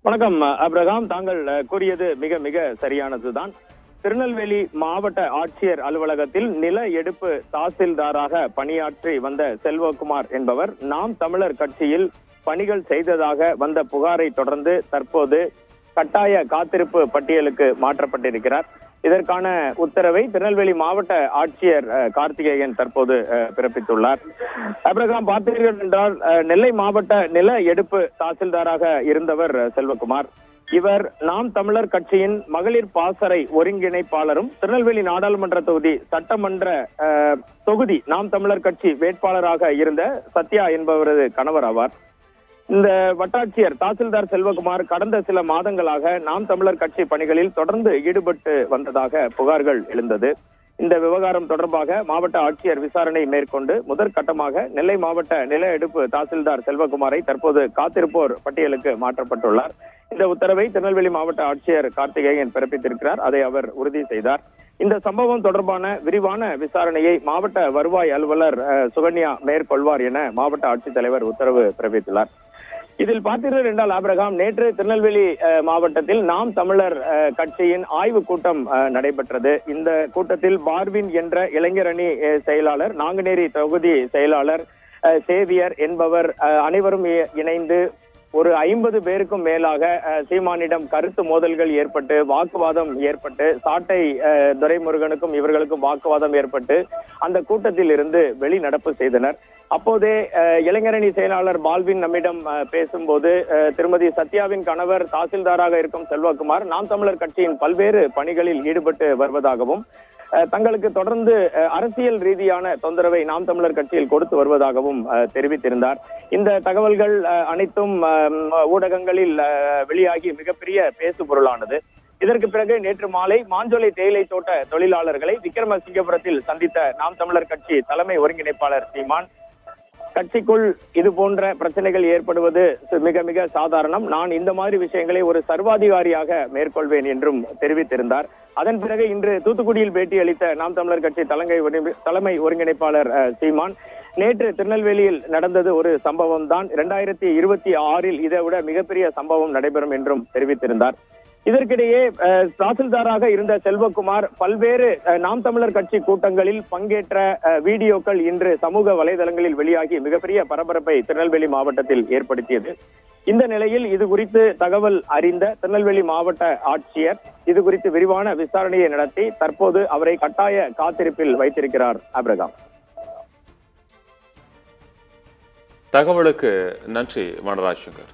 வணக்கம் அப்ரஹாம். தாங்கள் கூறியது மிக மிக சரியானதுதான். திருநெல்வேலி மாவட்ட ஆட்சியர் அலுவலகத்தில் நில எடுப்பு தாசில்தாராக பணியாற்றி வந்த செல்வகுமார் என்பவர் நாம் தமிழர் கட்சியில் பணிகள் செய்ததாக வந்த புகாரை தொடர்ந்து தற்போது கட்டாய காத்திருப்பு பட்டியலுக்கு மாற்றப்பட்டிருக்கிறார். இதற்கான உத்தரவை திருநெல்வேலி மாவட்ட ஆட்சியர் கார்த்திகேயன் தற்போது பிறப்பித்துள்ளார். அப்ரஹாம், பார்த்தீர்கள் என்றால் நெல்லை மாவட்ட நில எடுப்பு தாசில்தாராக இருந்தவர் செல்வகுமார். இவர் நாம் தமிழர் கட்சியின் மகளிர் பாசறை ஒருங்கிணைப்பாளரும் திருநெல்வேலி நாடாளுமன்ற தொகுதி சட்டமன்ற தொகுதி நாம் தமிழர் கட்சி வேட்பாளராக இருந்த சத்யா என்பவரது கணவர் ஆவார். இந்த வட்டாட்சியர் தாசில்தார் செல்வகுமார் கடந்த சில மாதங்களாக நாம் தமிழர் கட்சி பணிகளில் தொடர்ந்து ஈடுபட்டு வந்ததாக புகார்கள் எழுந்தது. இந்த விவகாரம் தொடர்பாக மாவட்ட ஆட்சியர் விசாரணை மேற்கொண்டு முதற்கட்டமாக நெல்லை மாவட்ட நில எடுப்பு தாசில்தார் செல்வகுமாரை தற்போது காத்திருப்போர் பட்டியலுக்கு மாற்றப்பட்டுள்ளார். இந்த உத்தரவை திருநெல்வேலி மாவட்ட ஆட்சியர் கார்த்திகேயன் பிறப்பித்திருக்கிறார். அதை அவர் உறுதி செய்தார். இந்த சம்பவம் தொடர்பான விரிவான விசாரணையை மாவட்ட வருவாய் அலுவலர் சுகன்யா மேற்கொள்வார் என மாவட்ட ஆட்சித்தலைவர் உத்தரவு பிறப்பித்துள்ளார். இதில் பார்த்தீர்கள் என்றால் அப்ரஹாம், நேற்று திருநெல்வேலி மாவட்டத்தில் நாம் தமிழர் கட்சியின் ஆய்வு கூட்டம் நடைபெற்றது. இந்த கூட்டத்தில் பார்வின் என்ற இளைஞர் அணி செயலாளர், நாங்குநேரி தொகுதி செயலாளர் சேவியர் என்பவர் அனைவரும் இணைந்து ஒரு 50 பேருக்கும் மேலாக சீமானிடம் கருத்து மோதல்கள் ஏற்பட்டு வாக்குவாதம் ஏற்பட்டு சாட்டை துரைமுருகனுக்கும் இவர்களுக்கும் வாக்குவாதம் ஏற்பட்டு அந்த கூட்டத்தில் இருந்து வெளிநடப்பு செய்தனர். அப்போதே இளைஞரணி செயலாளர் பால்வின் நம்மிடம் பேசும்போது திருமதி சத்யாவின் கணவர் தாசில்தாராக இருக்கும் செல்வகுமார் நாம் தமிழர் கட்சியின் பல்வேறு பணிகளில் ஈடுபட்டு வருவதாகவும் தங்களுக்கு தொடர்ந்து அரசியல் ரீதியான தொந்தரவை நாம் தமிழர் கட்சியில் கொடுத்து வருவதாகவும் தெரிவித்திருந்தார். இந்த தகவல்கள் அனைத்தும் ஊடகங்களில் வெளியாகி மிகப்பெரிய பேசு பொருளானது. இதற்கு பிறகு நேற்று மாலை மாஞ்சோலை தேயிலை தோட்ட தொழிலாளர்களை விக்ரமசிங்கபுரத்தில் சந்தித்த நாம் தமிழர் கட்சி தலைமை ஒருங்கிணைப்பாளர் சீமான், கட்சிக்குள் இது போன்ற பிரச்சனைகள் ஏற்படுவது மிக மிக சாதாரணம், நான் இந்த மாதிரி விஷயங்களை ஒரு சர்வாதிகாரியாக மேற்கொள்வேன் என்றும் தெரிவித்திருந்தார். அதன் பிறகு இன்று தூத்துக்குடியில் பேட்டி அளித்த நாம் தமிழர் கட்சி தலைமை ஒருங்கிணைப்பாளர் சீமான், நேற்று திருநெல்வேலியில் நடந்தது ஒரு சம்பவம் தான், 2026 இதை விட மிகப்பெரிய சம்பவம் நடைபெறும் என்றும் தெரிவித்திருந்தார். இதற்கிடையே தாசில்தாராக இருந்த செல்வகுமார் பல்வேறு நாம் தமிழர் கட்சி கூட்டங்களில் பங்கேற்ற வீடியோக்கள் இன்று சமூக வலைதளங்களில் வெளியாகி மிகப்பெரிய பரபரப்பை திருநெல்வேலி மாவட்டத்தில் ஏற்படுத்தியது. இந்த நிலையில் இது குறித்து தகவல் அறிந்த திருநெல்வேலி மாவட்ட ஆட்சியர் இது குறித்து விரிவான விசாரணையை நடத்தி தற்போது அவரை கட்டாய காத்திருப்பில் வைத்திருக்கிறார். அப்ரஹாம், தகவலுக்கு நன்றி வனராஜ் சங்கர்.